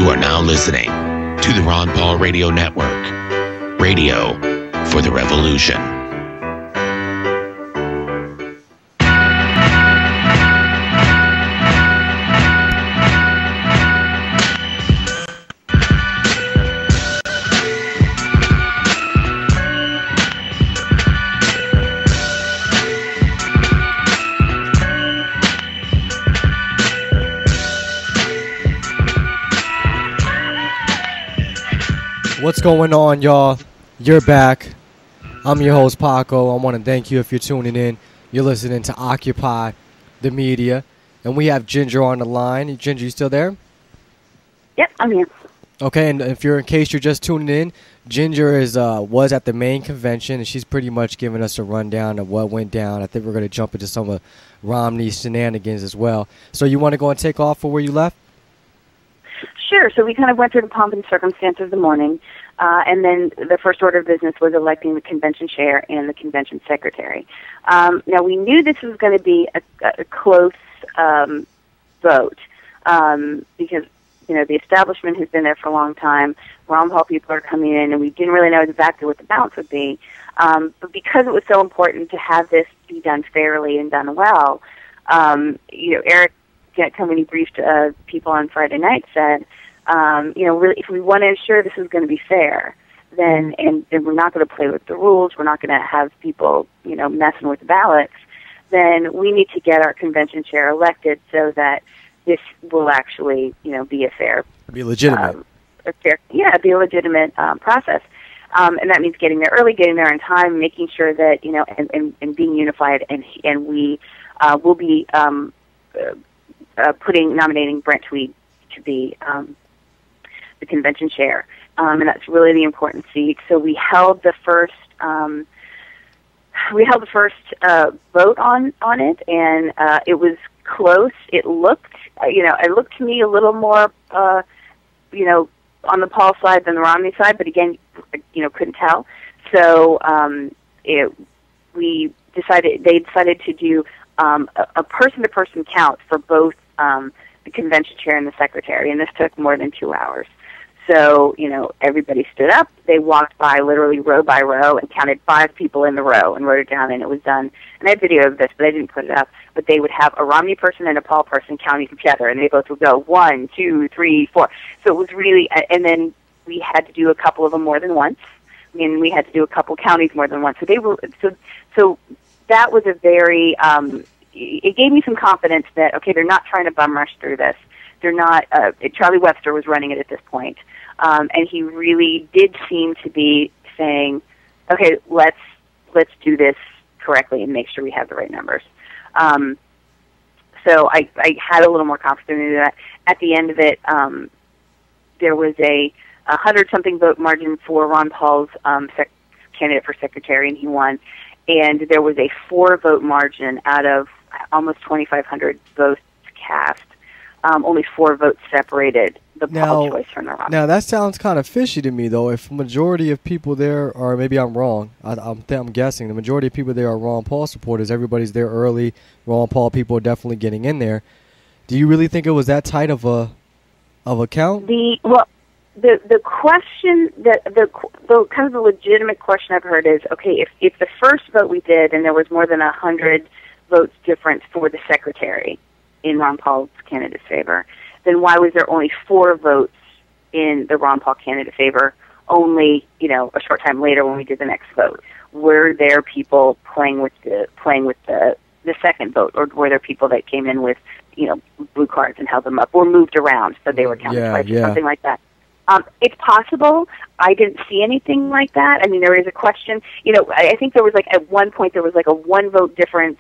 You are now listening to the Ron Paul Radio Network. Radio for the revolution. What's going on, y'all? You're back. I'm your host, Paco. I want to thank you if you're tuning in. You're listening to Occupy the Media. And we have Ginger on the line. Ginger, you still there? Yep, I'm here. Okay, and in case you're just tuning in, Ginger was at the Maine convention, and she's pretty much giving us a rundown of what went down. I think we're going to jump into some of Romney's shenanigans as well. So you want to go and take off for where you left? Sure. So we kind of went through the pomp and circumstance of the morning, and then the first order of business was electing the convention chair and the convention secretary. Now, we knew this was going to be a close vote because, you know, the establishment has been there for a long time. Ron Paul people are coming in, and we didn't really know exactly what the balance would be. But because it was so important to have this be done fairly and done well, you know, Eric, when he briefed people on Friday night, said, you know, really, if we want to ensure this is going to be fair, then and we're not going to play with the rules, we're not going to have people, you know, messing with the ballots, then we need to get our convention chair elected so that this will actually, you know, be a fair, be legitimate, be a legitimate process. And that means getting there early, getting there on time, making sure that, you know, and being unified, and we will be nominating Brent Tweed to be the convention chair, and that's really the important seat. So we held the first vote on it, and it was close. It looked, it looked to me a little more, on the Paul side than the Romney side, but again, couldn't tell. So they decided to do a person-to-person count for both the convention chair and the secretary, and this took more than 2 hours. So, everybody stood up. They walked by literally row by row and counted 5 people in the row and wrote it down, and it was done. And I have video of this, but I didn't put it up. But they would have a Romney person and a Paul person counting together, and they both would go 1, 2, 3, 4. So it was really, and then we had to do a couple of them more than once. I mean, we had to do a couple counties more than once. So they were, so that was a very, it gave me some confidence that, okay, they're not trying to bum rush through this. They're not, Charlie Webster was running it at this point. And he really did seem to be saying, okay, let's do this correctly and make sure we have the right numbers. So I had a little more confidence in that. At the end of it, there was a 100-something vote margin for Ron Paul's candidate for secretary, and he won. And there was a 4-vote margin out of almost 2,500 votes cast. Only 4 votes separated the Paul choice from the Romney. Now, that sounds kind of fishy to me, though. If the majority of people there, or maybe I'm wrong, I'm guessing, the majority of people there are Ron Paul supporters. Everybody's there early. Ron Paul people are definitely getting in there. Do you really think it was that tight of a count? The question, the kind of the legitimate question I've heard is, okay, if the first vote we did and there was more than 100 votes difference for the secretary in Ron Paul's candidate's favor, then why was there only 4 votes in the Ron Paul candidate's favor only, a short time later when we did the next vote? Were there people playing with the second vote, or were there people that came in with, blue cards and held them up, or moved around so they were counted twice or something like that? It's possible. I didn't see anything like that. I mean, there is a question. I think there was at one point there was a 1-vote difference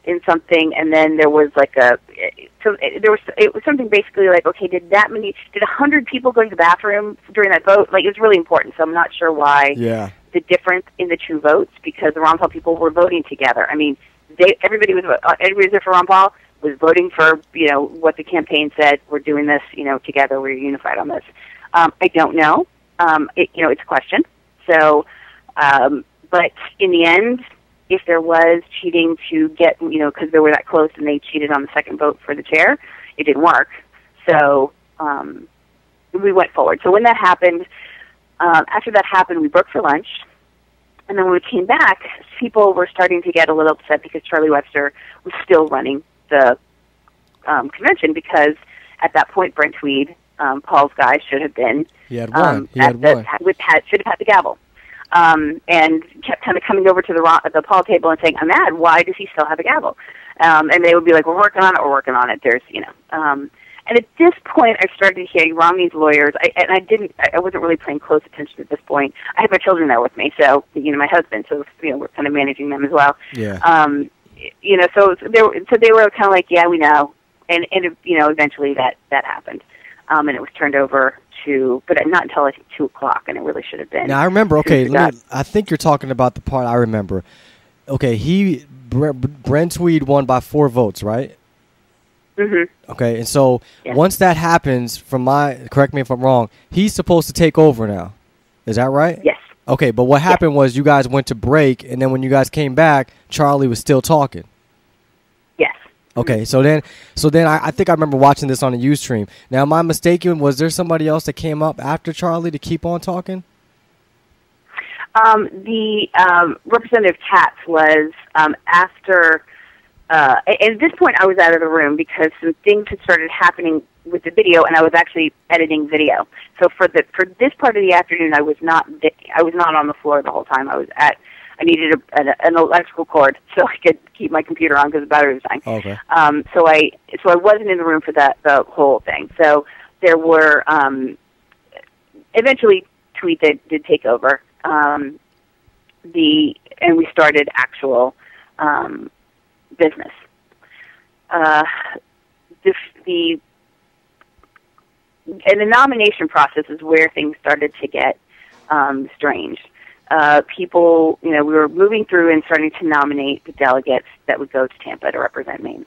in something, and then there was it was something basically okay, did 100 people go to the bathroom during that vote? It was really important. So I'm not sure why the difference in the 2 votes, because the Ron Paul people were voting together. I mean, everybody was there for Ron Paul, was voting for what the campaign said. We're doing this together. We're unified on this. I don't know. It's a question. So, but in the end, if there was cheating to get, because they were that close and they cheated on the second vote for the chair, it didn't work. So, we went forward. So when that happened, after that happened, we broke for lunch. And then when we came back, people were starting to get a little upset because Charlie Webster was still running the convention, because at that point, Brent Tweed, Paul's guy, should have been should have had the gavel, and kept kind of coming over to the Paul table and saying, "I'm mad. Why does he still have a gavel?" And they would be like, "We're working on it. There's, And at this point, I started hearing Romney's lawyers. I wasn't really paying close attention at this point. I had my children there with me, so my husband. So we're kind of managing them as well. Yeah. So they were kind of like, yeah, we know, and eventually that happened, and it was turned over to, but not until I think 2:00, and it really should have been. Now I remember. Okay, I think you're talking about the part I remember. Okay, Brent Tweed won by 4 votes, right? Mm-hmm. Okay, and so once that happens, correct me if I'm wrong, he's supposed to take over now. Is that right? Yes. Okay, but what happened was you guys went to break, and then when you guys came back, Charlie was still talking. Yes. Okay, so then I think I remember watching this on a Ustream. Now, am I mistaken? Was there somebody else that came up after Charlie to keep on talking? The Representative Katz was after. At this point, I was out of the room because some things had started happening with the video, and I was actually editing video. So for this part of the afternoon, I was not on the floor the whole time. I needed an electrical cord so I could keep my computer on because the battery was dying. Okay. So I wasn't in the room for the whole thing. So there were eventually Tweet did take over. And we started actual business. The nomination process is where things started to get strange. People, we were moving through and starting to nominate the delegates that would go to Tampa to represent Maine.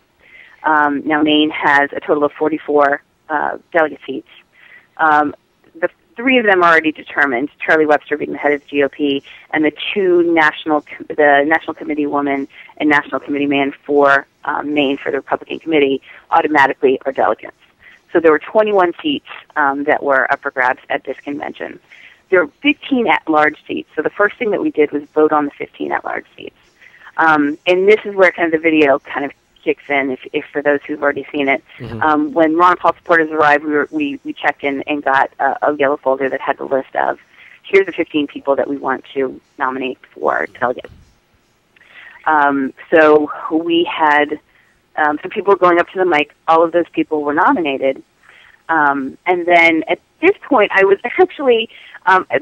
Now, Maine has a total of 44 delegate seats. The 3 of them are already determined, Charlie Webster being the head of the GOP, and the 2 the National Committee woman and National Committee man for Maine for the Republican Committee automatically are delegates. So there were 21 seats that were up for grabs at this convention. There were 15 at-large seats. So the first thing that we did was vote on the 15 at-large seats. And this is where kind of the video kind of kicks in, if for those who've already seen it. Mm-hmm. When Ron Paul supporters arrived, we checked in and got a yellow folder that had the list of, here's the 15 people that we want to nominate for delegate. So we had some people going up to the mic. All of those people were nominated. And then at this point, I was actually,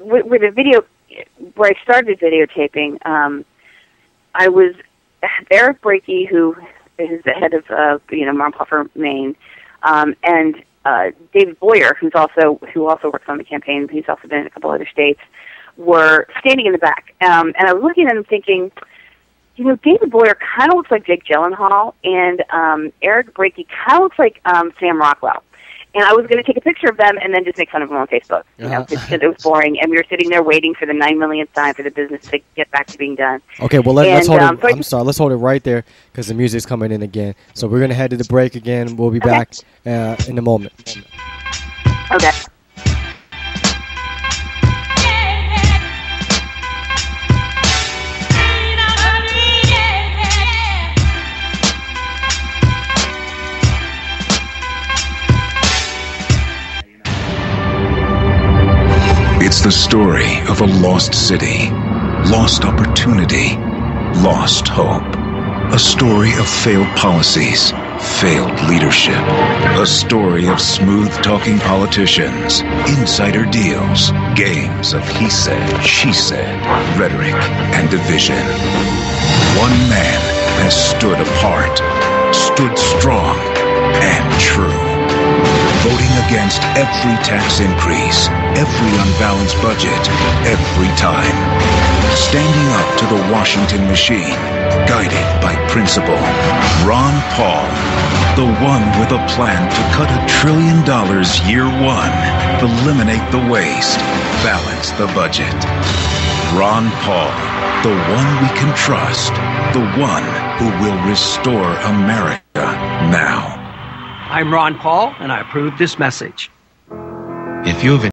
with the video, where I started videotaping, I was Eric Brakey, who is the head of Ron Paul for Maine, and David Boyer, who also works on the campaign. He's also been in a couple other states. Were standing in the back, and I was looking at them thinking, David Boyer kind of looks like Jake Gyllenhaal, and Eric Brakey kind of looks like Sam Rockwell. And I was going to take a picture of them and then just make fun of them on Facebook. Because it was boring, and we were sitting there waiting for the 9 millionth time for the business to get back to being done. Okay, well let's hold it. Let's hold it right there because the music's coming in again. So we're going to head to the break again. We'll be back in a moment. Okay. It's the story of a lost city, lost opportunity, lost hope. A story of failed policies, failed leadership. A story of smooth-talking politicians, insider deals, games of he said, she said, rhetoric, and division. One man has stood apart, stood strong, and true. Voting against every tax increase, every unbalanced budget, every time. Standing up to the Washington machine, guided by principle. Ron Paul, the one with a plan to cut $1 trillion year one, eliminate the waste, balance the budget. Ron Paul, the one we can trust, the one who will restore America now. I'm Ron Paul, and I approve this message. If you have